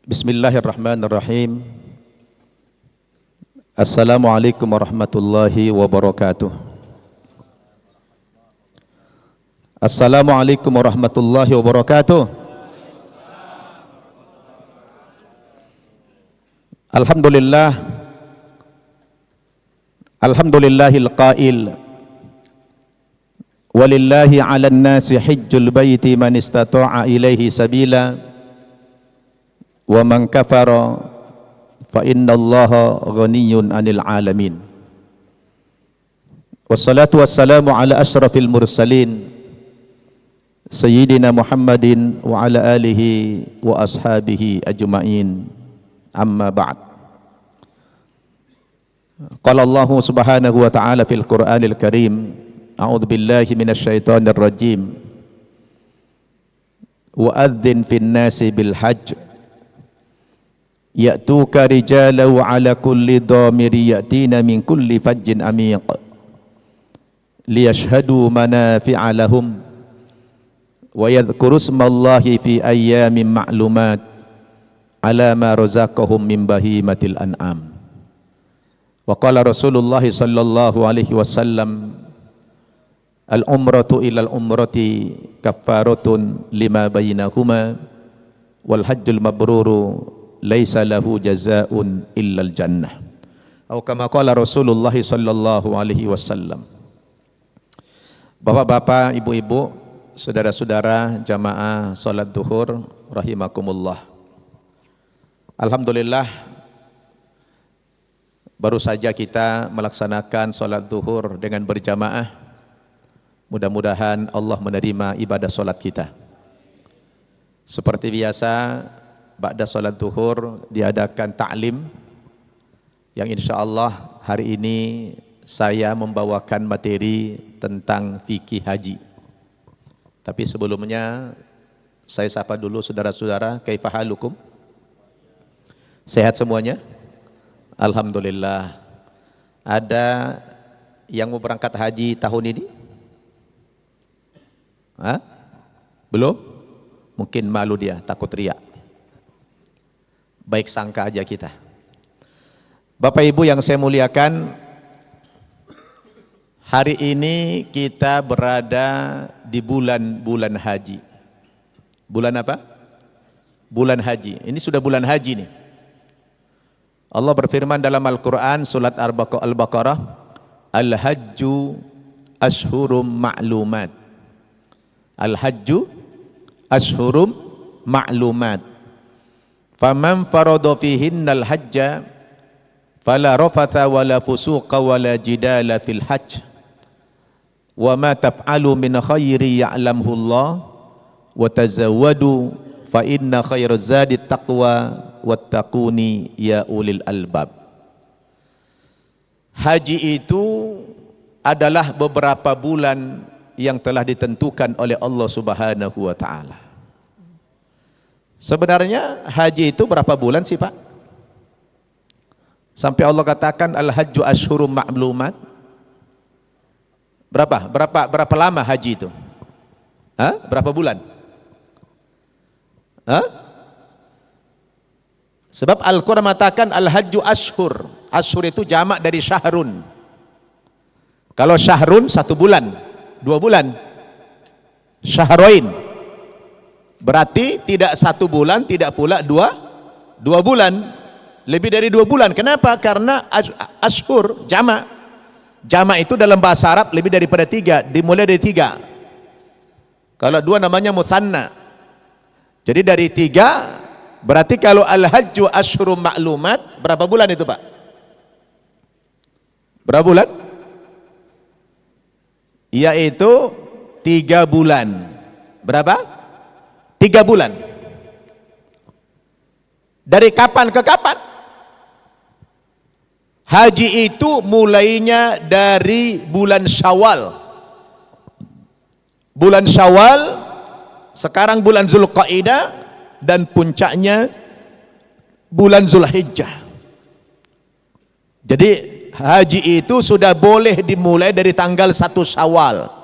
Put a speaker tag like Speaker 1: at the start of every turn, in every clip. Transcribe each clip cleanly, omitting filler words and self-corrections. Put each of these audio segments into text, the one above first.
Speaker 1: Bismillahirrahmanirrahim. Assalamualaikum warahmatullahi wabarakatuh. Assalamualaikum warahmatullahi wabarakatuh. Alhamdulillah. Alhamdulillahil qail. Walillahi 'alan nasi hajjul baiti man istata'a ilaihi sabila. Wa man kafara fa innallaha ghaniyyun 'anil 'alamin. Wassalatu wassalamu ala asyrafil mursalin sayyidina Muhammadin wa ala alihi wa ashabihi ajma'in. Amma ba'd. Qala Allah subhanahu wa ta'ala fil Qur'anil Karim, a'udzu billahi minasy syaithanir rajim. Wa adzin fin nasi bil hajj ya'tuka rijalan wa ala kulli dhamiri ya'tina min kulli fajjin amiq liyashhadu manafi'a lahum wa yadhkuru ismallahi fi ayyamin ma'lumat ala ma razaqahum min bahimatil an'am. Wa qala Rasulullah sallallahu alaihi wasallam, al-umratu ila al-umrati kaffaratun lima bainahuma wal hajjul mabruru laisa lahu jazaa'un illal jannah. Atau kama qala Rasulullah sallallahu alaihi wasallam. Bapak-bapak, ibu-ibu, saudara-saudara jamaah salat zuhur rahimakumullah. Alhamdulillah, baru saja kita melaksanakan salat zuhur dengan berjamaah. Mudah-mudahan Allah menerima ibadah salat kita. Seperti biasa, ba'da salat zuhur diadakan ta'lim yang insyaallah hari ini saya membawakan materi tentang fikih haji. Tapi sebelumnya saya sapa dulu saudara-saudara, kaifa halukum? Sehat semuanya? Alhamdulillah. Ada yang mau berangkat haji tahun ini? Hah? Belum? Mungkin malu dia, takut riak. Baik sangka aja kita. Bapak Ibu yang saya muliakan, hari ini kita berada di bulan haji. Bulan apa? Bulan haji. Ini sudah bulan haji nih. Allah berfirman dalam Al-Quran surat Al-Baqarah, Al-Hajju Ashhurum Ma'lumat. Al-Hajju Ashhurum Ma'lumat. Faman farada fihinnal hajja fala rafatha wala fusuqa wala jidala fil hajj wa ma taf'alu min khairi ya'lamhu Allah wa tazawwadu fa inna khairaz zadi taqwa wattaquni ya ulil albab. Haji itu adalah beberapa bulan yang telah ditentukan oleh Allah Subhanahu wa taala. Sebenarnya haji itu berapa bulan sih Pak? Sampai Allah katakan al-hajju ashhurum ma'lumat. Berapa lama haji itu? Hah? Berapa bulan? Hah? Sebab Al-Quran mengatakan al-hajju ashhur. Ashhur itu jamak dari syahrun. Kalau syahrun 1 bulan, 2 bulan. Syahrain. Berarti tidak 1 bulan, tidak pula 2 bulan. Lebih dari 2 bulan. Kenapa? Karena ashur, jamak. Jamak itu dalam bahasa Arab lebih daripada 3. Dimulai dari 3. Kalau 2 namanya mutsanna. Jadi dari 3, berarti kalau al-hajju ashhurum ma'lumat, berapa bulan itu Pak? Berapa bulan? Yaitu 3 bulan. Berapa? 3 bulan. Dari kapan ke kapan? Haji itu mulainya dari bulan Syawal. Bulan Syawal, sekarang bulan Zulqa'dah, dan puncaknya bulan Zulhijjah. Jadi haji itu sudah boleh dimulai dari tanggal 1 Syawal.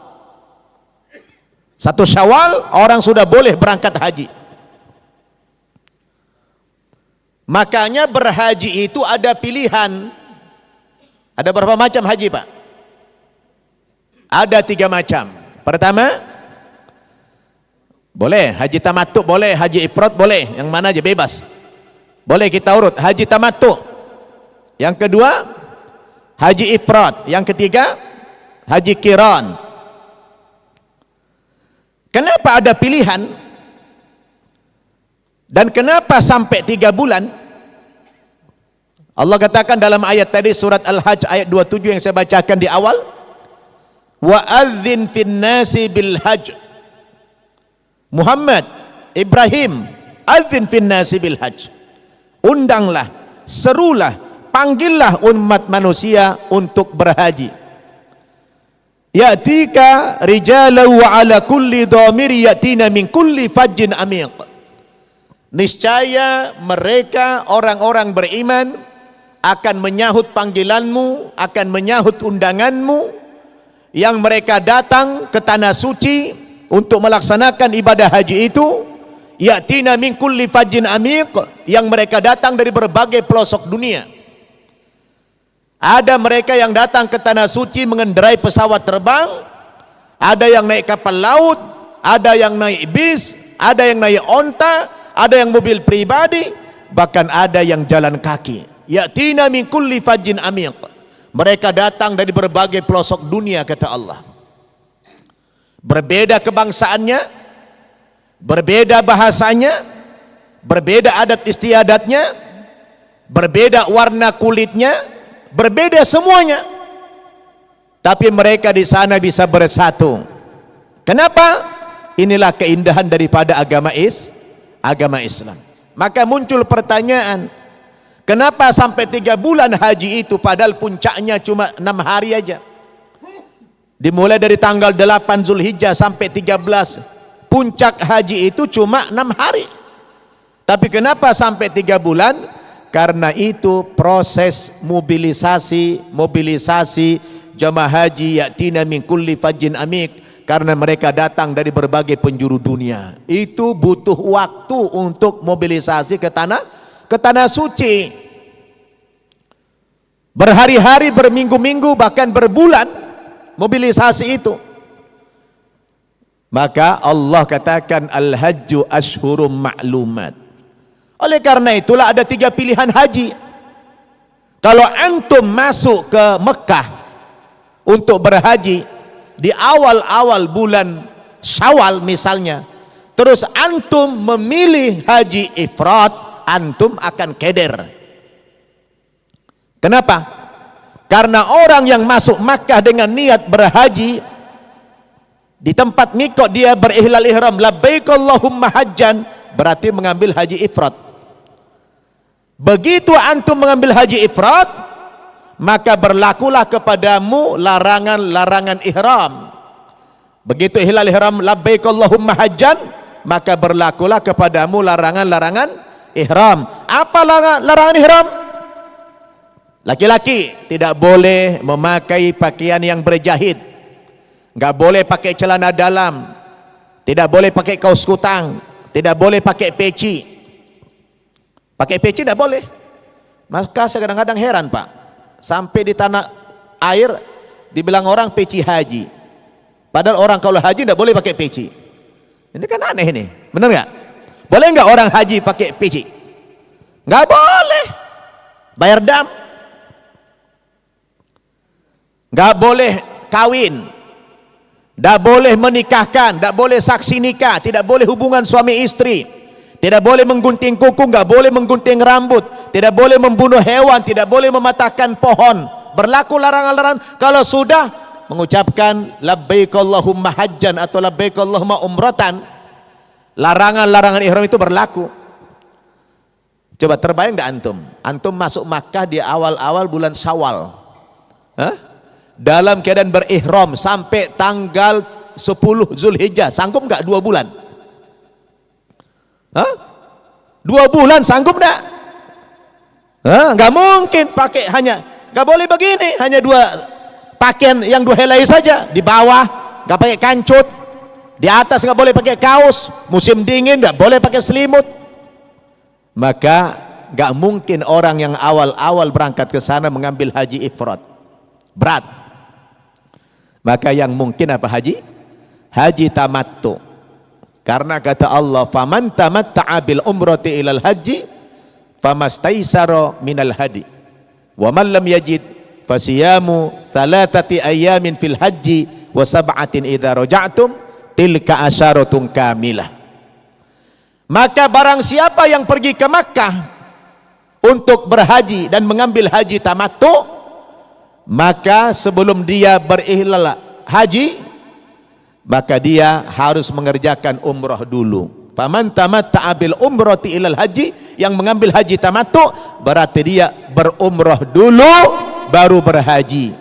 Speaker 1: 1 Syawal orang sudah boleh berangkat haji. Makanya berhaji itu ada pilihan. Ada berapa macam haji, Pak? Ada 3 macam. Pertama, boleh haji tamattu, boleh haji ifrad, boleh, yang mana aja bebas. Boleh kita urut. Haji tamattu. Yang kedua, haji ifrad. Yang ketiga, haji qiran. Kenapa ada pilihan? Dan kenapa sampai 3 bulan? Allah katakan dalam ayat tadi, surat Al-Hajj ayat 27 yang saya bacakan di awal, wa adzin fin nasi bil hajj. Muhammad, Ibrahim, adzin fin nasi bil hajj. Undanglah, serulah, panggillah umat manusia untuk berhaji. Ya'tika rijalan wa ala kulli dhamir yatina min kulli fajjin amiq. Niscaya mereka orang-orang beriman akan menyahut panggilanmu, akan menyahut undanganmu, yang mereka datang ke tanah suci untuk melaksanakan ibadah haji itu. Ya'tina min kulli fajjin amiq, yang mereka datang dari berbagai pelosok dunia. Ada mereka yang datang ke tanah suci mengendarai pesawat terbang, ada yang naik kapal laut, ada yang naik bis, ada yang naik onta, ada yang mobil pribadi, bahkan ada yang jalan kaki. Ya'tina min kulli fajjin amiq. Mereka datang dari berbagai pelosok dunia, kata Allah. Berbeda kebangsaannya, berbeda bahasanya, berbeda adat istiadatnya, berbeda warna kulitnya, berbeda semuanya. Tapi mereka di sana bisa bersatu. Kenapa? Inilah keindahan daripada agama Islam. Maka muncul pertanyaan, kenapa sampai 3 bulan haji itu padahal puncaknya cuma 6 hari aja? Dimulai dari tanggal 8 Zulhijjah sampai 13, puncak haji itu cuma 6 hari. Tapi kenapa sampai 3 bulan? Karena itu proses mobilisasi jamaah haji ya'tina min kulli fajjin amiq, karena mereka datang dari berbagai penjuru dunia. Itu butuh waktu untuk mobilisasi ke tanah suci. Berhari-hari, berminggu-minggu, bahkan berbulan mobilisasi itu. Maka Allah katakan al-hajju ashhurum ma'lumat. Oleh karena itulah ada 3 pilihan haji. Kalau antum masuk ke Mekah untuk berhaji di awal-awal bulan Syawal misalnya, terus antum memilih haji ifrad, antum akan keder. Kenapa? Karena orang yang masuk Makkah dengan niat berhaji, di tempat miqat dia berihlal ihram, labbaik Allahumma hajjan, berarti mengambil haji ifrad. Begitu antum mengambil haji ifrad, maka berlakulah kepadamu larangan-larangan ihram. Begitu ihlal ihram labbaik Allahumma hajjan, maka berlakulah kepadamu larangan-larangan ihram. Apa larangan ihram? Laki-laki tidak boleh memakai pakaian yang berjahit, nggak boleh pakai celana dalam, tidak boleh pakai kaos kutang, tidak boleh pakai peci. Pakai peci tidak boleh. Maka saya kadang-kadang heran, Pak, sampai di tanah air dibilang orang peci haji, padahal orang kalau haji tidak boleh pakai peci. Ini kan aneh ini, benar nggak? Boleh nggak orang haji pakai peci? Nggak boleh. Bayar dam. Nggak boleh kawin, tidak boleh menikahkan, tidak boleh saksi nikah, tidak boleh hubungan suami istri, tidak boleh menggunting kuku, nggak boleh menggunting rambut, tidak boleh membunuh hewan, tidak boleh mematahkan pohon. Berlaku larangan-larangan. Kalau sudah mengucapkan labbaik Allahumma hajjan atau labbaik Allahumma umratan, larangan-larangan ihram itu berlaku. Coba terbayang enggak antum? Antum masuk Makkah di awal-awal bulan Syawal, dalam keadaan berihram sampai tanggal 10 Zulhijjah, sanggup enggak 2 bulan? 2 bulan sanggup enggak? Enggak mungkin pakai hanya, enggak boleh begini, hanya 2 pakaian yang 2 helai saja. Di bawah enggak pakai kancut, di atas enggak boleh pakai kaos, musim dingin enggak boleh pakai selimut. Maka gak mungkin orang yang awal-awal berangkat ke sana mengambil haji ifrad, berat. Maka yang mungkin apa haji? Haji tamattu. Karena kata Allah, faman tamatta'a bil umrati ilal haji famastaisara minal hadi wa man lam yajid fasiyamu thalathati ayamin fil haji wa sab'atin idza raja'tum tilka asyaratun kamilah. Maka barang siapa yang pergi ke Makkah untuk berhaji dan mengambil haji tamattu, maka sebelum dia berihlal haji, maka dia harus mengerjakan umrah dulu. Faman tamatta'a bil umrati ilal haji, yang mengambil haji tamattu berarti dia berumrah dulu baru berhaji.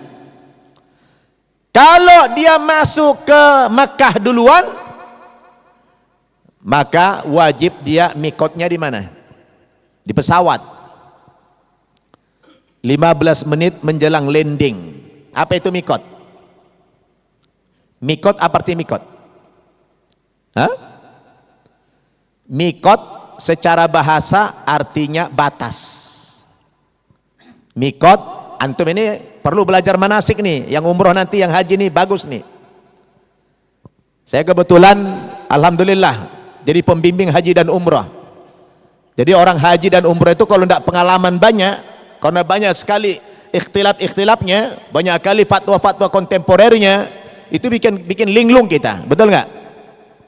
Speaker 1: Kalau dia masuk ke Makkah duluan, maka wajib dia mikotnya di mana? Di pesawat. 15 menit menjelang landing. Apa itu mikot? Mikot apa arti mikot? Hah? Mikot secara bahasa artinya batas. Mikot, antum ini perlu belajar manasik nih, yang umroh nanti, yang haji nih bagus nih. Saya kebetulan alhamdulillah jadi pembimbing haji dan umroh. Jadi orang haji dan umroh itu kalau tidak pengalaman banyak, karena banyak sekali ikhtilaf-ikhtilafnya, banyak kali fatwa-fatwa kontemporernya, itu bikin linglung kita, betul nggak?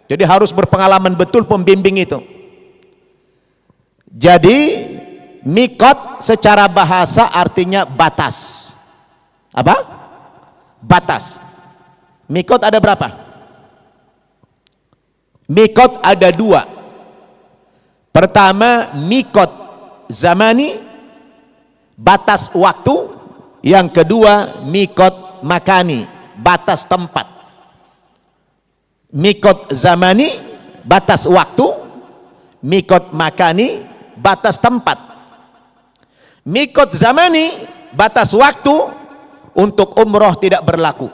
Speaker 1: Jadi harus berpengalaman betul pembimbing itu. Jadi mikot secara bahasa artinya batas. Apa? Batas. Mikot ada berapa? Mikot ada 2. Pertama mikot zamani, batas waktu. Yang kedua mikot makani, batas tempat. Mikot zamani, batas waktu. Mikot makani, batas tempat. Mikot zamani, batas waktu, untuk umroh tidak berlaku.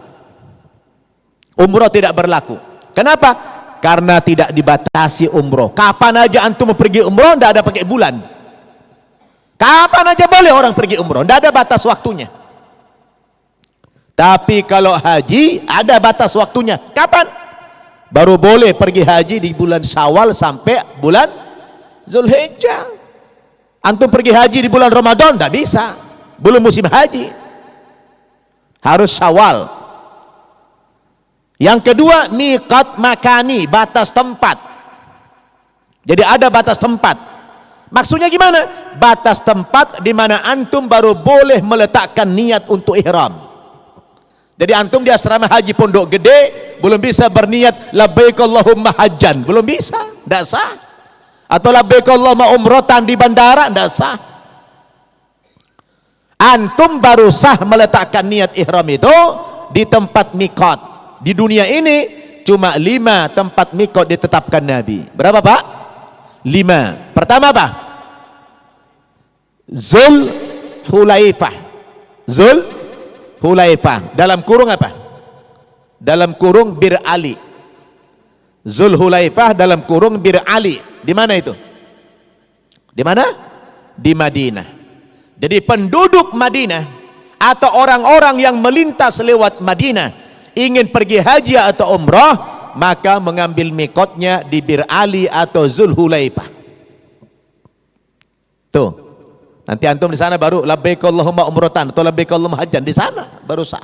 Speaker 1: Umroh tidak berlaku. Kenapa? Karena tidak dibatasi umroh. Kapan aja antum mau pergi umroh, tidak ada pakai bulan. Kapan aja boleh orang pergi umroh, tidak ada batas waktunya. Tapi kalau haji ada batas waktunya. Kapan? Baru boleh pergi haji di bulan Syawal sampai bulan Zulhijjah. Antum pergi haji di bulan Ramadan tidak bisa, belum musim haji, harus Syawal. Yang kedua miqat makani, batas tempat. Jadi ada batas tempat. Maksudnya gimana? Batas tempat di mana antum baru boleh meletakkan niat untuk ihram. Jadi antum di asrama haji Pondok Gede belum bisa berniat labbaik Allahumma hajjan, belum bisa, tidak sah. Atau labbaik Allahumma umrotan di bandara, tidak sah. Antum baru sah meletakkan niat ihram itu di tempat mikot. Di dunia ini cuma 5 tempat mikot ditetapkan Nabi. Berapa Pak? 5. Pertama apa? Zul Hulaifah. Zul Hulaifah. Dalam kurung apa? Dalam kurung Bir Ali. Zul Hulaifah dalam kurung Bir Ali. Di mana itu? Di mana? Di Madinah. Jadi penduduk Madinah atau orang-orang yang melintas lewat Madinah ingin pergi haji atau umrah, maka mengambil mikotnya di Bir Ali atau Zul Hulaifah. Tuh. Nanti antum di sana baru labbaik Allahumma umratan atau labbaik Allahumma hajjan, di sana baru sah.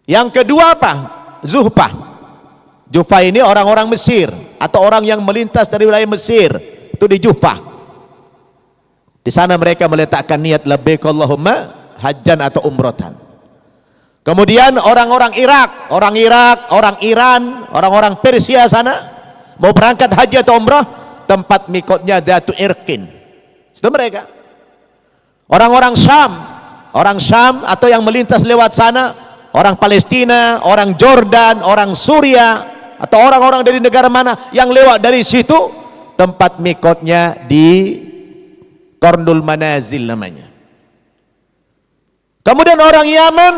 Speaker 1: Yang kedua apa? Zuhfah. Juhfah ini orang-orang Mesir atau orang yang melintas dari wilayah Mesir, itu di Juhfah. Di sana mereka meletakkan niat labbaik Allahumma hajjan atau umratan. Kemudian orang-orang Irak, orang Iran, orang-orang Persia sana mau berangkat haji atau umrah, tempat mikotnya Dzatu Irqin. Itu mereka. Orang-orang Syam atau yang melintas lewat sana, orang Palestina, orang Jordan, orang Suria, atau orang-orang dari negara mana yang lewat dari situ, tempat mikotnya di Qarnul Manazil namanya. Kemudian orang Yaman,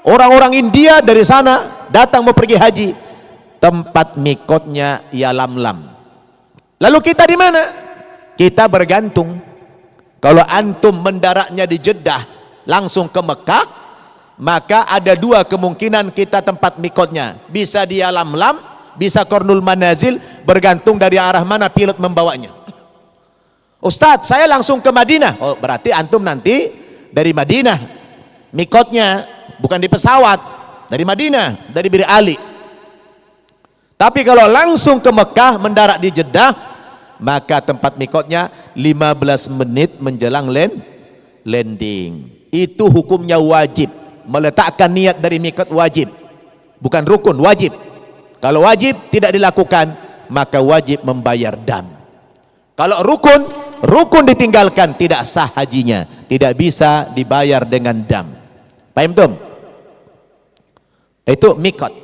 Speaker 1: orang-orang India dari sana datang mau pergi haji, tempat mikotnya Yalamlam. Lalu kita di mana? kita bergantung. Kalau antum mendaratnya di Jeddah langsung ke Mekah, maka ada dua kemungkinan kita tempat mikotnya. Bisa di Lam-Lam, bisa Qarnul Manazil, bergantung dari arah mana pilot membawanya. Ustadz, saya langsung ke Madinah. Oh, berarti antum nanti dari Madinah mikotnya, bukan di pesawat, dari Madinah, dari Bir Ali. Tapi kalau langsung ke Mekah mendarat di Jeddah, maka tempat mikotnya 15 menit menjelang landing. Itu hukumnya wajib. Meletakkan niat dari mikot wajib, bukan rukun, wajib. Kalau wajib tidak dilakukan, maka wajib membayar dam. Kalau rukun ditinggalkan, tidak sah hajinya, tidak bisa dibayar dengan dam. Paham tum? Itu mikot.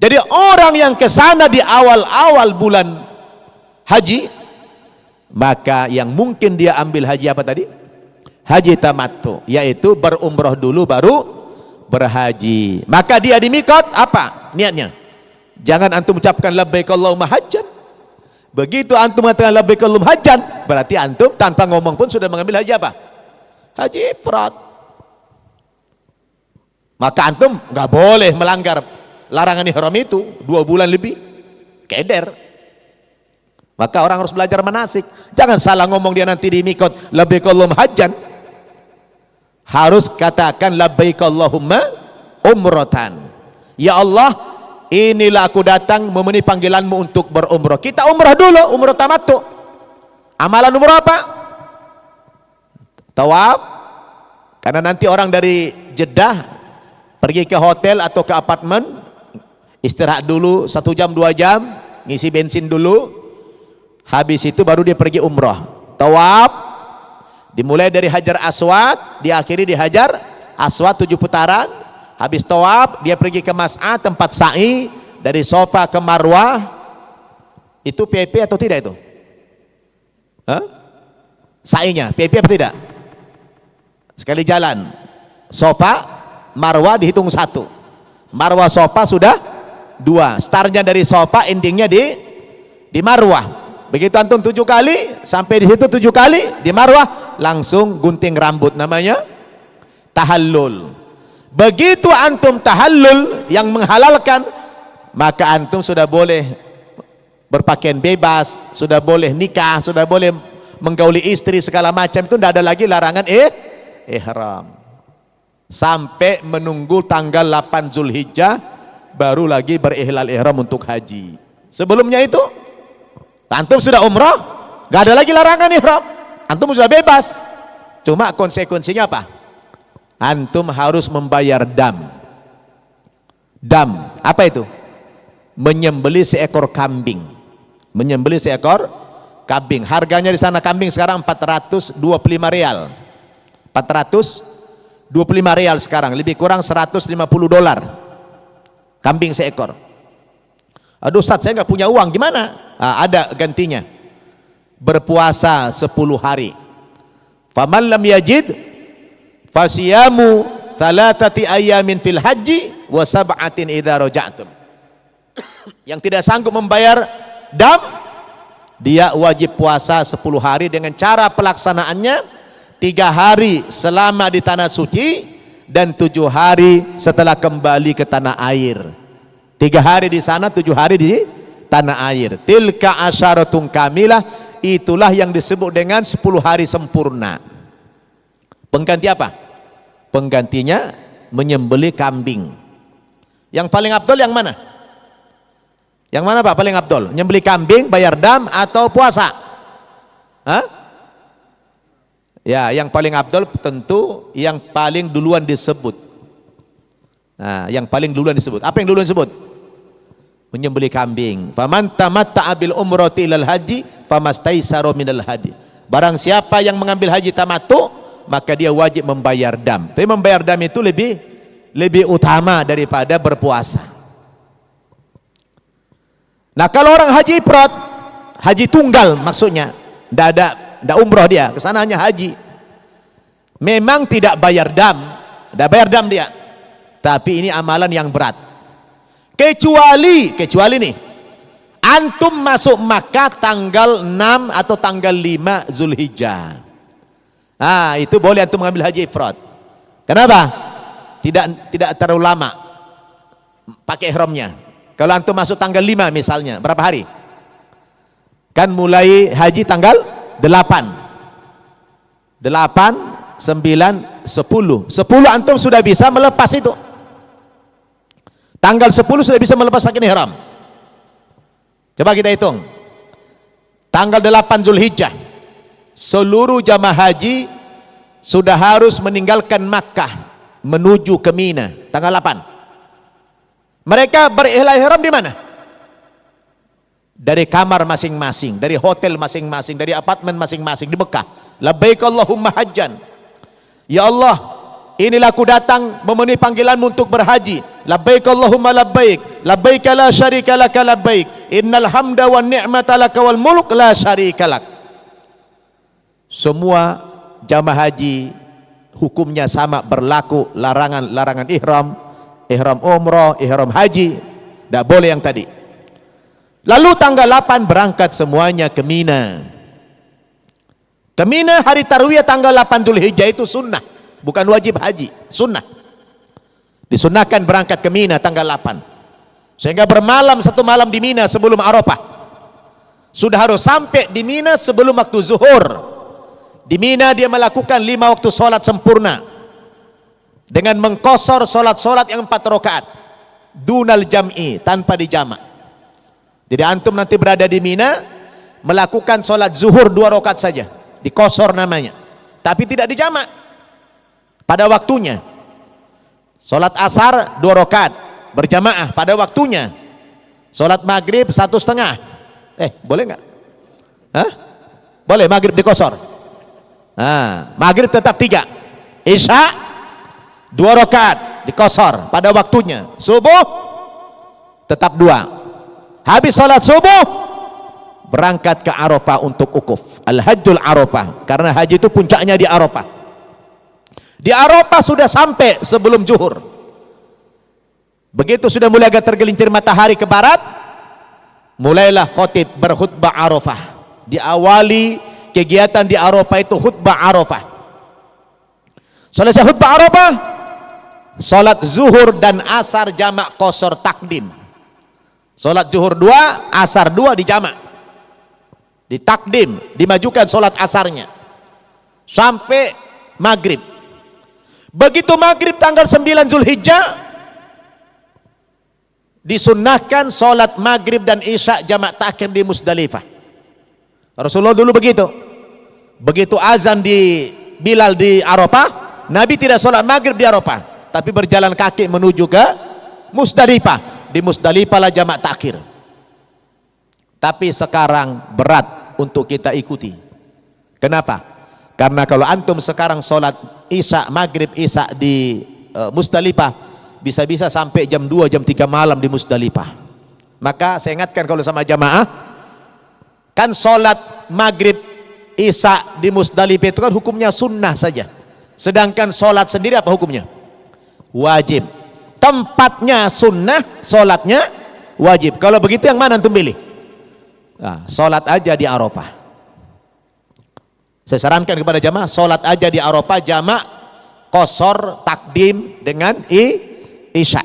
Speaker 1: Jadi orang yang ke sana di awal-awal bulan haji, maka yang mungkin dia ambil haji apa tadi? Haji tamattu, yaitu berumroh dulu baru berhaji. Maka dia di mikot apa niatnya? Jangan antum ucapkan labbaik Allahumma hajjan. Begitu antum mengatakan labbaik Allahumma hajjan, berarti antum tanpa ngomong pun sudah mengambil haji apa? Haji ifrad. Maka antum nggak boleh melanggar larangan ihram itu 2 bulan lebih. Keder. Maka orang harus belajar manasik. Jangan salah ngomong dia nanti di mikot labbaik Allahumma hajjan. Harus katakan labbaik Allahumma umratan. Ya Allah, inilah aku datang memenuhi panggilanmu untuk berumrah. Kita umrah dulu, umrah tamattu. Amalan umrah apa? Tawaf. Karena nanti orang dari Jeddah pergi ke hotel atau ke apartemen, istirahat dulu 1 jam 2 jam, ngisi bensin dulu. Habis itu baru dia pergi umrah. Tawaf. Dimulai dari Hajar Aswad, diakhiri di Hajar Aswad 7 putaran. Habis tawaf, dia pergi ke Mas'ah, tempat sa'i, dari Safa ke Marwah. Itu PP atau tidak itu? Hah? Sa'inya, PP apa tidak? Sekali jalan. Safa, Marwah dihitung 1. Marwah Safa sudah 2. Startnya dari Safa, endingnya di Marwah. Begitu antum 7 kali, sampai di situ 7 kali di Marwah, langsung gunting rambut, namanya tahallul. Begitu antum tahallul yang menghalalkan, maka antum sudah boleh berpakaian bebas, sudah boleh nikah, sudah boleh menggauli istri segala macam. Itu tidak ada lagi larangan ihram. Sampai menunggu tanggal 8 Zulhijjah baru lagi berihlal ihram untuk haji. Sebelumnya itu antum sudah umrah, gak ada lagi larangan ihram. Antum sudah bebas. Cuma konsekuensinya apa? Antum harus membayar dam. Dam, apa itu? Menyembelih seekor kambing. Menyembelih seekor kambing. Harganya di sana kambing sekarang 425 rial. 425 rial sekarang, lebih kurang 150 dolar. Kambing seekor. Aduh Ustaz, saya nggak punya uang, gimana? Ada gantinya. Berpuasa 10 hari. Faman lam yajid fasiyamu 3 ayamin fil haji wa 7 idza raja'tum. Yang tidak sanggup membayar dam, dia wajib puasa 10 hari dengan cara pelaksanaannya 3 hari selama di tanah suci dan 7 hari setelah kembali ke tanah air. 3 hari di sana, 7 hari di tanah air. Tilka asyaratun kamilah, itulah yang disebut dengan 10 hari sempurna. Pengganti apa? Penggantinya menyembelih kambing. Yang paling abdol yang mana? Yang mana Pak paling abdol? Menyembelih kambing, bayar dam atau puasa? Hah? Ya, yang paling abdol tentu yang paling duluan disebut. Nah, yang paling duluan disebut. Apa yang duluan disebut? Menyembelih kambing. Faman tamatta'a bil umrati ilal haji famastaisara minal hadi. Barang siapa yang mengambil haji tamattu, maka dia wajib membayar dam. Tapi membayar dam itu lebih utama daripada berpuasa. Nah, kalau orang haji ifrad, haji tunggal maksudnya, tidak umroh dia, kesana hanya haji. Memang tidak bayar dam, dia. Tapi ini amalan yang berat. Kecuali nih, Antum masuk Makkah tanggal 6 atau tanggal 5 Zulhijjah. Ah, itu boleh antum mengambil haji ifrad. Kenapa? Tidak terlalu lama pakai ihramnya. Kalau antum masuk tanggal 5 misalnya, berapa hari? Kan mulai haji tanggal 8, 9, 10. 10 antum sudah bisa melepas itu. Tanggal 10 sudah bisa melepas pakai ihram. Coba kita hitung. Tanggal 8 Zulhijjah, seluruh jamaah haji sudah harus meninggalkan Makkah menuju ke Mina tanggal 8. Mereka berihram di mana? Dari kamar masing-masing, dari hotel masing-masing, dari apartemen masing-masing di Mekah. Labbaik Allahumma hajjan. Ya Allah, inilah aku datang memenuhi panggilanmu untuk berhaji. Labbaik Allahumma labbaik, labbaik la syarika laka labbaik, innal hamda wan ni'mata laka wal mulk la syarika lak. Semua jamaah haji hukumnya sama berlaku, larangan ihram, ihram umrah, ihram haji, tidak boleh yang tadi. Lalu tanggal 8 berangkat semuanya ke Mina. Ke Mina hari tarwiyah tanggal 8 Dzulhijjah itu sunnah, bukan wajib haji, sunnah. Disunnahkan berangkat ke Mina tanggal 8. Sehingga bermalam satu malam di Mina sebelum Arafah. Sudah harus sampai di Mina sebelum waktu zuhur. Di Mina dia melakukan 5 waktu sholat sempurna dengan mengqashar sholat-sholat yang 4 rakaat dunal jam'i, tanpa dijamak. Jadi antum nanti berada di Mina melakukan sholat zuhur 2 rakaat saja, diqashar namanya, tapi tidak dijamak pada waktunya. Sholat asar 2 rakaat berjamaah pada waktunya. Sholat maghrib 1,5. Boleh nggak? Hah? Boleh maghrib diqashar. Nah, maghrib tetap 3. Isya 2 rakaat diqashar pada waktunya. Subuh tetap 2. Habis sholat subuh berangkat ke Arafah untuk ukuf, al-hajjul Arafah, karena haji itu puncaknya di Arafah. Di Arafah sudah sampai sebelum zuhur. Begitu sudah mulai agak tergelincir matahari ke barat, mulailah khotib berkhutbah Arafah. Diawali kegiatan di Arafah itu khutbah Arafah. Selesai khutbah Arafah, salat zuhur dan asar jamak qashar takdim. Salat zuhur 2, asar 2 dijamak, ditakdim, dimajukan salat asarnya sampai maghrib. Begitu maghrib tanggal 9 Zulhijjah, disunnahkan salat maghrib dan isya jamak takhir di Musdalifah. Rasulullah dulu begitu. Begitu azan di Bilal di Arafah, Nabi tidak salat maghrib di Arafah, tapi berjalan kaki menuju ke Musdalifah. Di Musdalifah lah jamak takhir. Tapi sekarang berat untuk kita ikuti. Kenapa? Karena kalau antum sekarang sholat isya, maghrib isya di Musdalifah, bisa-bisa sampai jam 2, jam 3 malam di Musdalifah. Maka saya ingatkan kalau sama jamaah, kan sholat maghrib isya di Musdalifah itu kan hukumnya sunnah saja. Sedangkan sholat sendiri apa hukumnya? Wajib. Tempatnya sunnah, sholatnya wajib. Kalau begitu yang mana antum pilih? Nah, sholat aja di Arafah. Saya sarankan kepada jamaah, sholat aja di Arafah jamak qashar takdim dengan isya.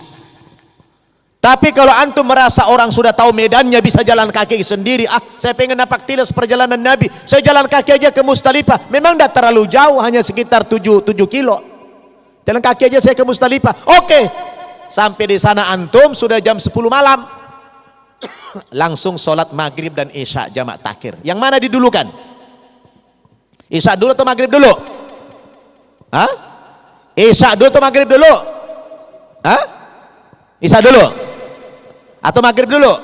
Speaker 1: Tapi kalau antum merasa orang sudah tahu medannya, bisa jalan kaki sendiri, saya pengen napak tilas perjalanan Nabi, saya jalan kaki aja ke Musdalifah. Memang tidak terlalu jauh, hanya sekitar 7 kilo. Jalan kaki aja saya ke Musdalifah. Oke. Sampai di sana antum sudah jam 10 malam. Langsung sholat maghrib dan isya jamak takhir. Yang mana didulukan? Isya dulu atau maghrib dulu? Hah? Isya dulu atau maghrib dulu? Hah? Isya dulu atau maghrib dulu?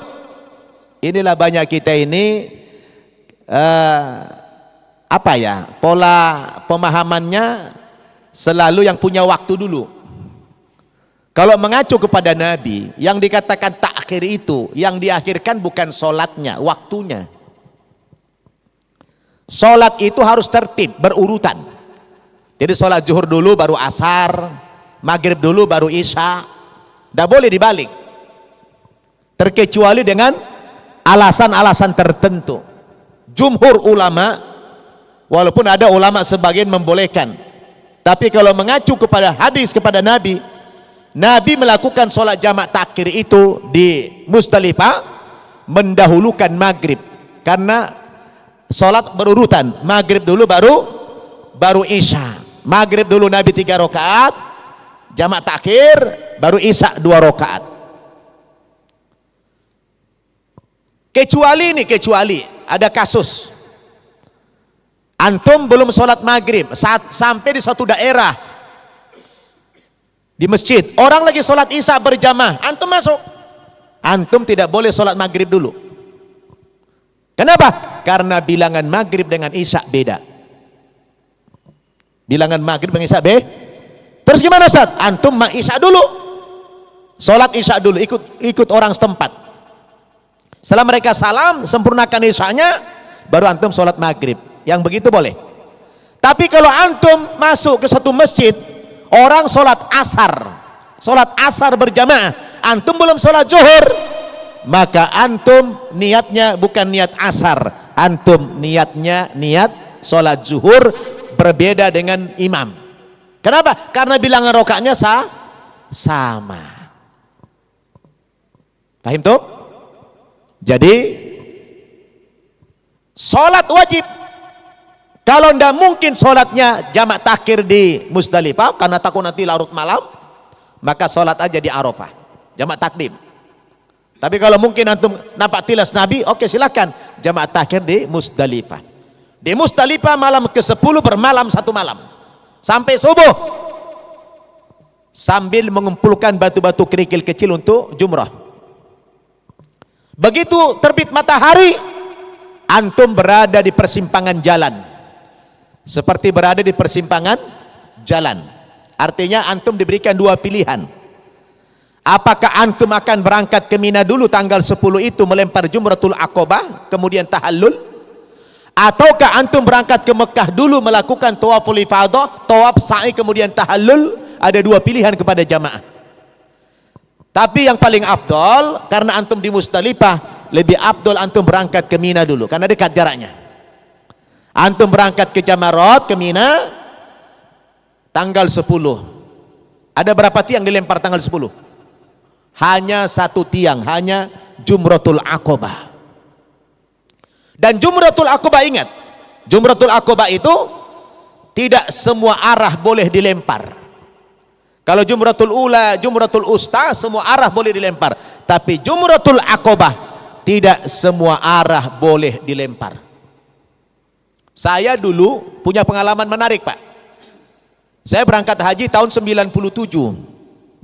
Speaker 1: Inilah banyak kita ini pola pemahamannya selalu yang punya waktu dulu. Kalau mengacu kepada Nabi, yang dikatakan takhir itu, yang diakhirkan bukan sholatnya, waktunya. Sholat itu harus tertib, berurutan. Jadi sholat zuhur dulu baru asar, maghrib dulu baru isya. Tidak boleh dibalik. Terkecuali dengan alasan-alasan tertentu. Jumhur ulama, walaupun ada ulama sebagian membolehkan, tapi kalau mengacu kepada hadis kepada Nabi, Nabi melakukan sholat jamak takhir itu di Musdalifah mendahulukan maghrib, karena sholat berurutan, maghrib dulu baru isya. Maghrib dulu Nabi 3 rakaat jamak takhir, baru isya 2 rakaat. Kecuali ada kasus antum belum sholat maghrib sampai di satu daerah di masjid, orang lagi sholat isya berjamaah, antum masuk, antum tidak boleh sholat maghrib dulu. Kenapa? Karena bilangan maghrib dengan isya beda. Bilangan maghrib dengan isya terus gimana Ustaz? Antum isya dulu, sholat isya dulu, ikut orang setempat. Setelah mereka salam, sempurnakan isyanya, baru antum sholat maghrib. Yang begitu boleh. Tapi kalau antum masuk ke satu masjid, orang sholat asar berjamaah, antum belum sholat zuhur, maka antum niatnya bukan niat asar, antum niatnya niat sholat zuhur, berbeda dengan imam. Kenapa? Karena bilangan rakaatnya sama. Paham tuh? Jadi sholat wajib. Kalau tidak mungkin sholatnya jamak takhir di Musdalifah karena takut nanti larut malam, maka sholat aja di Arafah, jamak takdim. Tapi kalau mungkin antum nampak tilas Nabi, oke silakan jamak takhir di Musdalifah. Di Musdalifah malam ke-10 bermalam 1 malam sampai subuh, sambil mengumpulkan batu-batu kerikil kecil untuk jumrah. Begitu terbit matahari, antum berada di persimpangan jalan, seperti berada di persimpangan jalan. Artinya antum diberikan 2 pilihan. Apakah antum akan berangkat ke Mina dulu tanggal 10 itu melempar Jumratul Aqabah kemudian tahallul, ataukah antum berangkat ke Mekah dulu melakukan tawaful ifadah, tawaf sa'i kemudian tahallul? Ada 2 pilihan kepada jamaah. Tapi yang paling afdol, karena antum di Musdalifah, lebih afdol antum berangkat ke Mina dulu karena dekat jaraknya. Antum berangkat ke Jamarat, ke Mina tanggal 10. Ada berapa tiang dilempar tanggal 10? Hanya 1 tiang, hanya Jumratul Aqabah. Dan Jumratul Aqabah, ingat, Jumratul Aqabah itu tidak semua arah boleh dilempar. Kalau Jumratul Ula, Jumratul Usta, semua arah boleh dilempar. Tapi Jumratul Aqabah tidak semua arah boleh dilempar. Saya dulu punya pengalaman menarik, Pak. Saya berangkat haji tahun 97.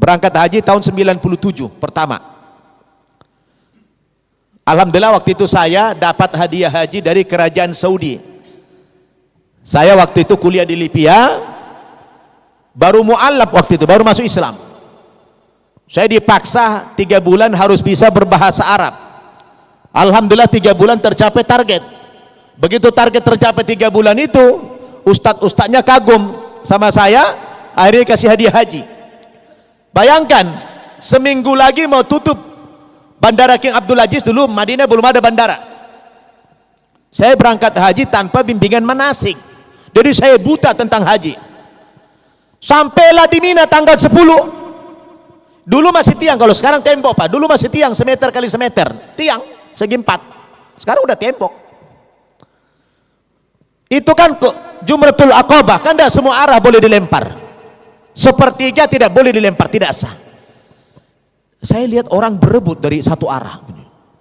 Speaker 1: Berangkat haji tahun 97 pertama. Alhamdulillah waktu itu saya dapat hadiah haji dari kerajaan Saudi. Saya waktu itu kuliah di Libya, baru mu'allaf waktu itu, baru masuk Islam. Saya dipaksa 3 bulan harus bisa berbahasa Arab. Alhamdulillah 3 bulan tercapai target. Begitu target tercapai 3 bulan itu, ustadz-ustadznya kagum sama saya, akhirnya kasih hadiah haji. Bayangkan, seminggu lagi mau tutup Bandara King Abdul Aziz, dulu Madinah belum ada bandara. Saya berangkat haji tanpa bimbingan manasik. Jadi saya buta tentang haji. Sampailah di Mina tanggal 10. Dulu masih tiang, kalau sekarang tembok, Pak. Dulu masih tiang semeter kali semeter, tiang segi 4. Sekarang udah tembok. Itu kan Jumratul Aqabah, kan tidak semua arah boleh dilempar. Sepertiga tidak boleh dilempar, tidak sah. Saya lihat orang berebut dari satu arah.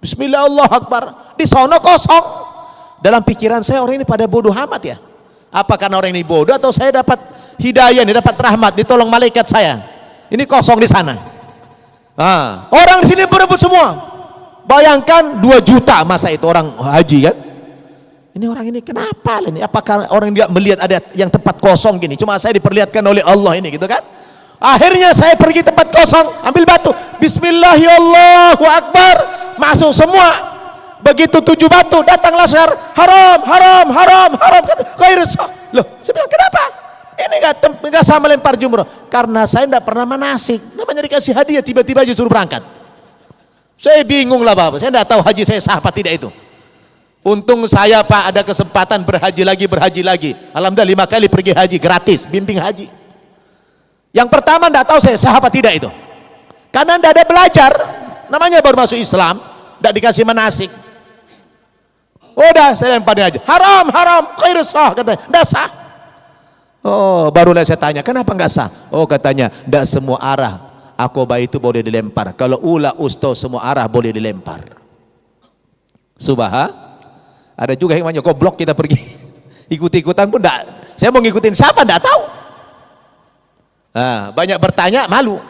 Speaker 1: Bismillah, Allahu Akbar. Di sana kosong. Dalam pikiran saya, orang ini pada bodoh amat ya. Apa karena orang ini bodoh atau saya dapat hidayah, nih dapat rahmat, ditolong malaikat saya. Ini kosong di sana. Orang di sini berebut semua. Bayangkan 2 juta masa itu orang haji kan. Ini orang ini kenapa ini? Apakah orang dia melihat ada yang tempat kosong gini? Cuma saya diperlihatkan oleh Allah ini gitu kan. Akhirnya saya pergi tempat kosong, ambil batu. Bismillahirrahmanirrahim, Allahu Akbar. Masuk semua. Begitu 7 batu, datanglah syair, haram, haram, haram, haram. Loh, saya bilang kenapa? Ini enggak sama lempar jumroh. Karena saya tidak pernah manasik. Namanya dikasih hadiah, tiba-tiba aja suruh berangkat. Saya bingung lah Bapak, saya tidak tahu haji saya sah apa tidak itu. Untung saya Pak ada kesempatan berhaji lagi. Alhamdulillah 5 kali pergi haji gratis, bimbing haji. Yang pertama tidak tahu saya sah apa tidak itu. Karena tidak ada belajar, namanya baru masuk Islam, tidak dikasih manasik. Udah saya lemparin aja, haram, khair sah, katanya, tidak sah. Oh, barulah saya tanya, kenapa nggak sah? Oh, katanya, tidak semua arah Aqabah itu boleh dilempar. Kalau ula usto semua arah boleh dilempar. Ada juga yang banyak goblok kita pergi ikut-ikutan pun enggak. Saya mau ngikutin siapa enggak tahu. Nah, banyak bertanya malu.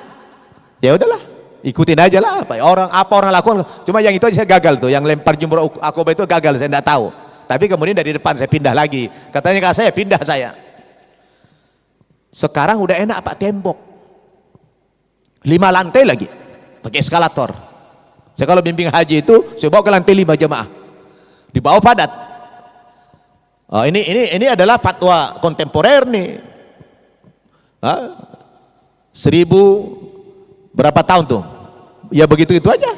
Speaker 1: Ya udahlah, ikutin aja lah apa orang lakukan. Cuma yang itu aja saya gagal tuh, yang lempar jumroh Aqabah itu gagal, saya enggak tahu. Tapi kemudian dari depan saya pindah lagi. Katanya ke saya pindah saya. Sekarang udah enak Pak, tembok 5 lantai lagi pakai eskalator. Saya kalau bimbing haji itu saya bawa ke lantai 5 jamaah di bawah padat. Oh, ini adalah fatwa kontemporer nih. 1000 berapa tahun tuh ya, begitu itu aja.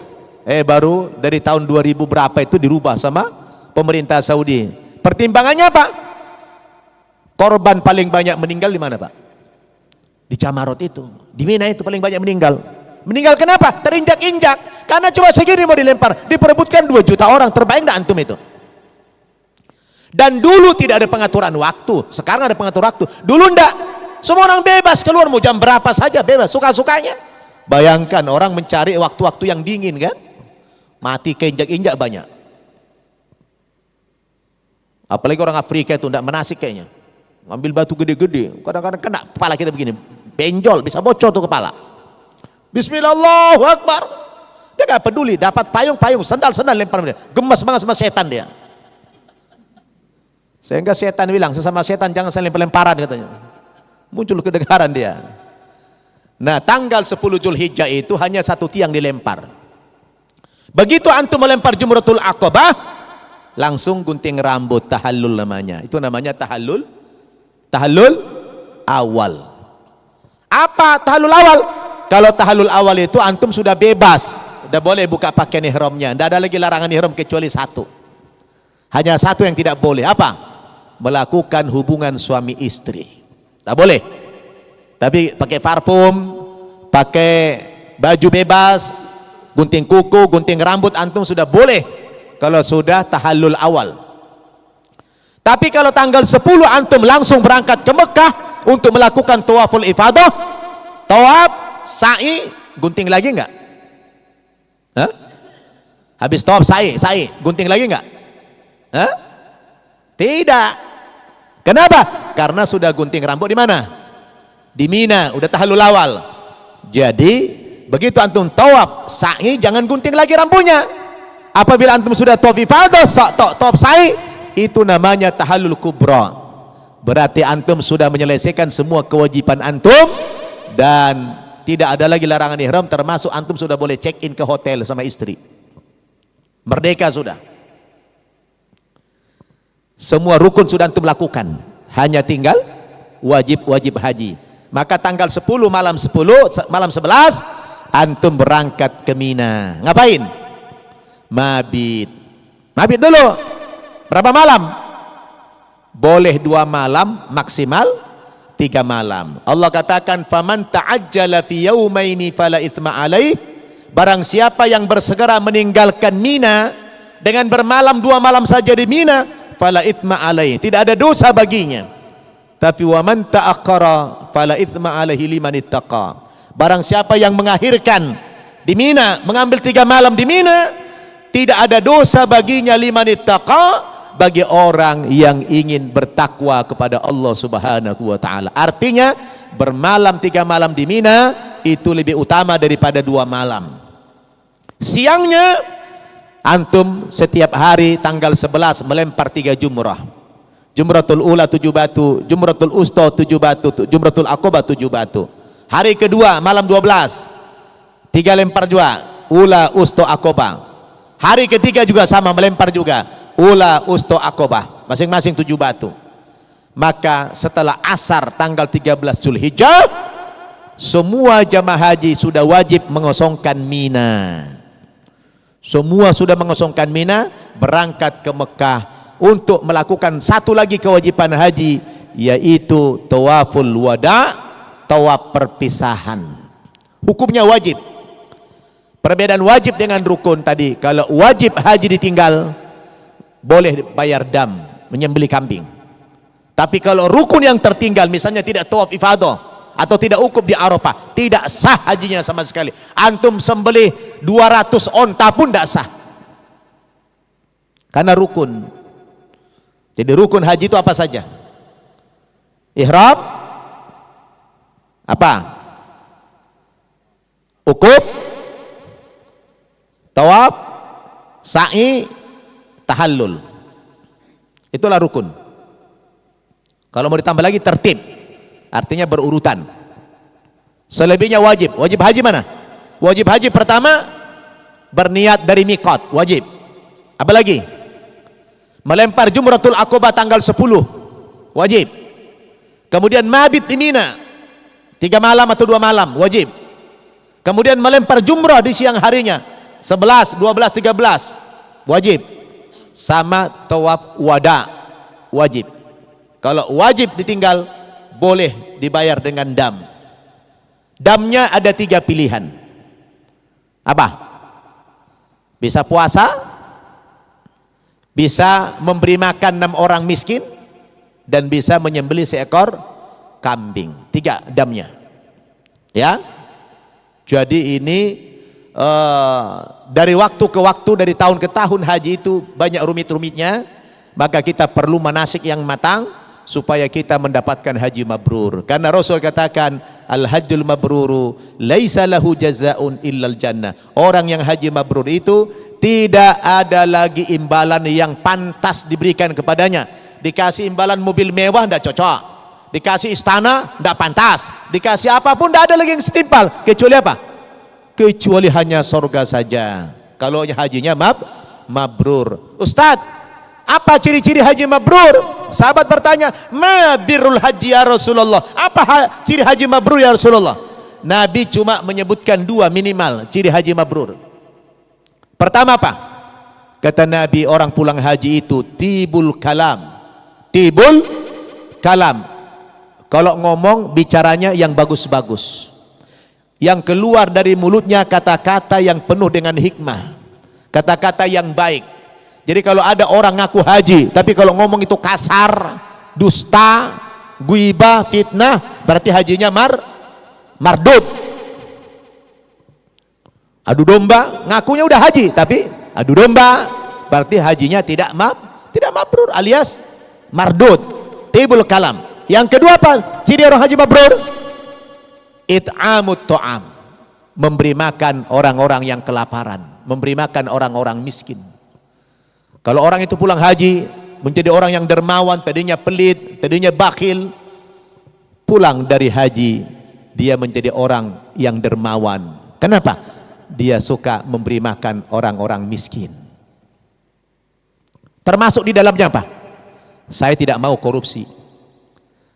Speaker 1: Baru dari tahun 2000 berapa itu dirubah sama pemerintah Saudi. Pertimbangannya apa? Korban paling banyak meninggal di mana Pak? Di Jamarot itu, di Mina itu paling banyak meninggal. Meninggal kenapa? Terinjak-injak. Karena cuma segini mau dilempar, diperebutkan 2 juta orang. Terbaik enggak antum itu? Dan dulu tidak ada pengaturan waktu, sekarang ada pengatur waktu. Dulu enggak, semua orang bebas keluar mau jam berapa saja, bebas, suka-sukanya. Bayangkan orang mencari waktu-waktu yang dingin kan, mati keinjak-injak banyak. Apalagi orang Afrika itu enggak menasik kayaknya, ngambil batu gede-gede, kadang-kadang kena kepala kita begini, benjol, bisa bocor tuh kepala. Bismillahirrahmanirrahim. Dia gak peduli, dapat payung, sendal lempar dia, gemes banget sama setan dia. Sehingga setan bilang, sesama setan jangan saling lempar-lemparan katanya. Muncul kedengaran dia. Nah, tanggal 10 Zulhijjah itu hanya 1 tiang dilempar. Begitu antum melempar Jumratul Aqabah, langsung gunting rambut, tahallul namanya. Itu namanya tahallul awal. Apa tahallul awal? Kalau tahallul awal itu antum sudah bebas, udah boleh buka pakaian ihramnya, tidak ada lagi larangan ihram kecuali 1. Hanya 1 yang tidak boleh, apa? Melakukan hubungan suami istri. Tak boleh. Tapi pakai parfum, pakai baju bebas, gunting kuku, gunting rambut antum sudah boleh kalau sudah tahallul awal. Tapi kalau tanggal 10 antum langsung berangkat ke Mekah untuk melakukan tawaful ifadah, tawaf, sa'i, gunting lagi enggak? Hah? Habis tawaf sa'i, gunting lagi enggak? Hah? Tidak. Kenapa? Karena sudah gunting rambut di mana? Di Mina, udah tahallul awal. Jadi begitu antum tawaf, sa'i, jangan gunting lagi rambutnya. Apabila antum sudah tawaf ifadah, tawaf sa'i, itu namanya tahallul kubra. Berarti antum sudah menyelesaikan semua kewajiban antum dan tidak ada lagi larangan ihram, termasuk antum sudah boleh check in ke hotel sama istri. Merdeka sudah. Semua rukun sudah antum lakukan, hanya tinggal wajib haji. Maka tanggal 10 malam 11 antum berangkat ke Mina. Ngapain? Mabit dulu. Berapa malam? Boleh 2 malam, maksimal 3 malam. Allah katakan, faman ta'ajjala fi yaumaini fala itsma alaih. Barang siapa yang bersegera meninggalkan Mina dengan bermalam 2 malam saja di Mina, fala itsma alaih, tidak ada dosa baginya. Tapi wa man ta'aqqara fala itsma alaihi liman ittaqa. Barang siapa yang mengakhirkan di Mina, mengambil 3 malam di Mina, tidak ada dosa baginya, liman ittaqa, bagi orang yang ingin bertakwa kepada Allah Subhanahu wa taala. Artinya bermalam 3 malam di Mina itu lebih utama daripada 2 malam. Siangnya antum setiap hari tanggal 11 melempar 3 jumrah. Jumratul ula 7 batu, Jumratul usta 7 batu, Jumratul Aqabah 7 batu. Hari kedua malam 12 3 lempar juga, ula usta Aqabah. Hari ketiga juga sama, melempar juga, ula usta Aqabah, masing-masing 7 batu. Maka setelah asar tanggal 13 Zulhijjah, semua jamaah haji sudah wajib mengosongkan Mina. Semua sudah mengosongkan Mina, berangkat ke Mekah untuk melakukan satu lagi kewajiban haji, yaitu tawaful wada, tawaf perpisahan. Hukumnya wajib. Perbedaan wajib dengan rukun tadi, kalau wajib haji ditinggal, boleh bayar dam, menyembelih kambing. Tapi kalau rukun yang tertinggal, misalnya tidak tawaf ifadah atau tidak wukuf di Arafah, tidak sah hajinya sama sekali. Antum sembelih 200 onta pun tidak sah, karena rukun. Jadi rukun haji itu apa saja? Ihram, apa? Wukuf, tawaf, sa'i, tahallul. Itulah rukun. Kalau mau ditambah lagi tertib, artinya berurutan. Selebihnya wajib. Wajib haji mana? Wajib haji pertama berniat dari miqat, wajib. Apa lagi? Melempar jumratul aqabah tanggal 10, wajib. Kemudian mabit di Mina 3 malam atau 2 malam, wajib. Kemudian melempar jumrah di siang harinya 11, 12, 13, wajib. Sama tawaf wada, wajib. Kalau wajib ditinggal, boleh dibayar dengan dam. Damnya ada 3 pilihan. Apa? Bisa puasa, bisa memberi makan 6 orang miskin, dan bisa menyembelih seekor kambing. 3 damnya. Ya. Jadi ini dari waktu ke waktu, dari tahun ke tahun, haji itu banyak rumit-rumitnya. Maka kita perlu manasik yang matang supaya kita mendapatkan haji mabrur. Karena Rasul katakan, al-hajjul mabruru laisa lahu jazaun illal jannah. Orang yang haji mabrur itu tidak ada lagi imbalan yang pantas diberikan kepadanya. Dikasih imbalan mobil mewah tidak cocok, dikasih istana tidak pantas, dikasih apapun tidak ada lagi yang setimpal, kecuali apa? Kecuali hanya surga saja. Kalau hajinya mabrur. Ustadz, apa ciri-ciri haji mabrur? Sahabat bertanya, ma birrul haji ya Rasulullah? Apa ciri haji mabrur ya Rasulullah? Nabi cuma menyebutkan 2 minimal ciri haji mabrur. Pertama apa? Kata Nabi, orang pulang haji itu tibul kalam. Tibul kalam. Kalau ngomong, bicaranya yang bagus-bagus. Yang keluar dari mulutnya kata-kata yang penuh dengan hikmah, kata-kata yang baik. Jadi kalau ada orang ngaku haji, tapi kalau ngomong itu kasar, dusta, guibah, fitnah, berarti hajinya mardud. Adu domba, ngakunya udah haji, tapi adu domba, berarti hajinya tidak mabrur, alias mardud, tibul kalam. Yang kedua apa? Ciri orang haji mabrur? It'amut ta'am, memberi makan orang-orang yang kelaparan, memberi makan orang-orang miskin. Kalau orang itu pulang haji menjadi orang yang dermawan, tadinya pelit, tadinya bakhil, pulang dari haji dia menjadi orang yang dermawan. Kenapa? Dia suka memberi makan orang-orang miskin. Termasuk di dalamnya apa? Saya tidak mau korupsi.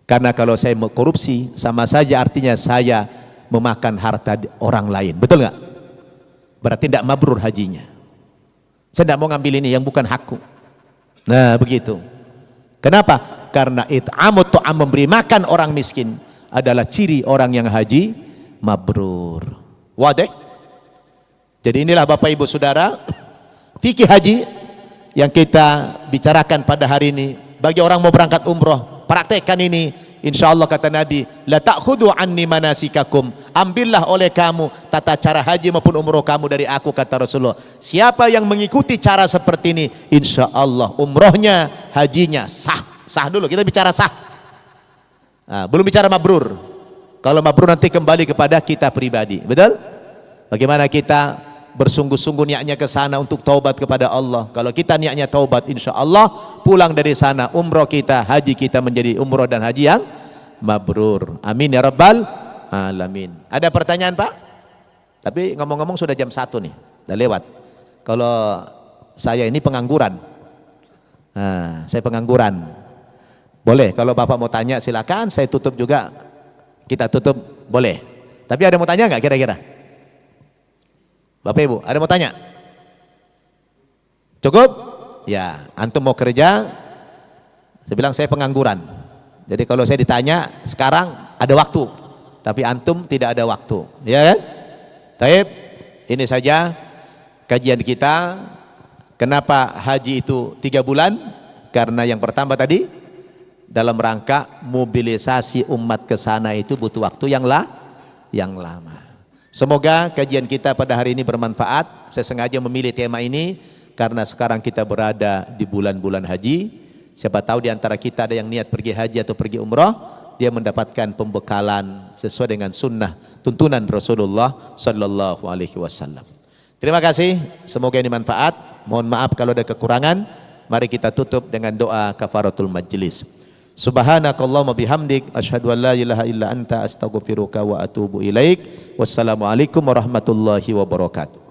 Speaker 1: Karena kalau saya mau korupsi, sama saja artinya saya memakan harta orang lain. Betul nggak? Berarti tidak mabrur hajinya. Saya tidak mau ngambil ini yang bukan hakku. Nah begitu. Kenapa? Karena it'amut ta'am, memberi makan orang miskin, adalah ciri orang yang haji mabrur. Wadah? Jadi inilah Bapak Ibu Saudara, fikih haji yang kita bicarakan pada hari ini. Bagi orang mau berangkat umroh, praktekkan ini. Insya Allah kata Nabi, la ta'khudhu anni manasikakum, ambillah oleh kamu tata cara haji maupun umroh kamu dari aku, kata Rasulullah. Siapa yang mengikuti cara seperti ini, insya Allah umrohnya, hajinya sah. Sah dulu, kita bicara sah. Nah, belum bicara mabrur. Kalau mabrur nanti kembali kepada kita pribadi. Betul? Bagaimana kita bersungguh-sungguh niatnya ke sana untuk taubat kepada Allah. Kalau kita niatnya taubat, insya Allah pulang dari sana umroh kita, haji kita menjadi umroh dan haji yang mabrur. Amin ya rabbal alamin. Ada pertanyaan Pak? Tapi ngomong-ngomong sudah jam 1 nih, udah lewat. Kalau saya ini pengangguran, saya pengangguran. Boleh kalau Bapak mau tanya silakan, saya tutup juga. Kita tutup boleh. Tapi ada mau tanya nggak kira-kira? Bapak Ibu, ada mau tanya? Cukup? Ya, antum mau kerja, saya bilang saya pengangguran. Jadi kalau saya ditanya sekarang ada waktu, tapi antum tidak ada waktu, ya kan? Taib, ini saja kajian kita. Kenapa haji itu 3 bulan? Karena yang pertama tadi, dalam rangka mobilisasi umat ke sana itu butuh waktu yang lama. Semoga kajian kita pada hari ini bermanfaat. Saya sengaja memilih tema ini karena sekarang kita berada di bulan-bulan haji. Siapa tahu di antara kita ada yang niat pergi haji atau pergi umrah, dia mendapatkan pembekalan sesuai dengan sunnah tuntunan Rasulullah sallallahu alaihi wasallam. Terima kasih, semoga ini manfaat. Mohon maaf kalau ada kekurangan. Mari kita tutup dengan doa kafaratul majlis. Subhanakallahumma bihamdik asyhadu an la ilaha illa anta astaghfiruka wa atubu ilaik. Wassalamualaikum warahmatullahi wabarakatuh.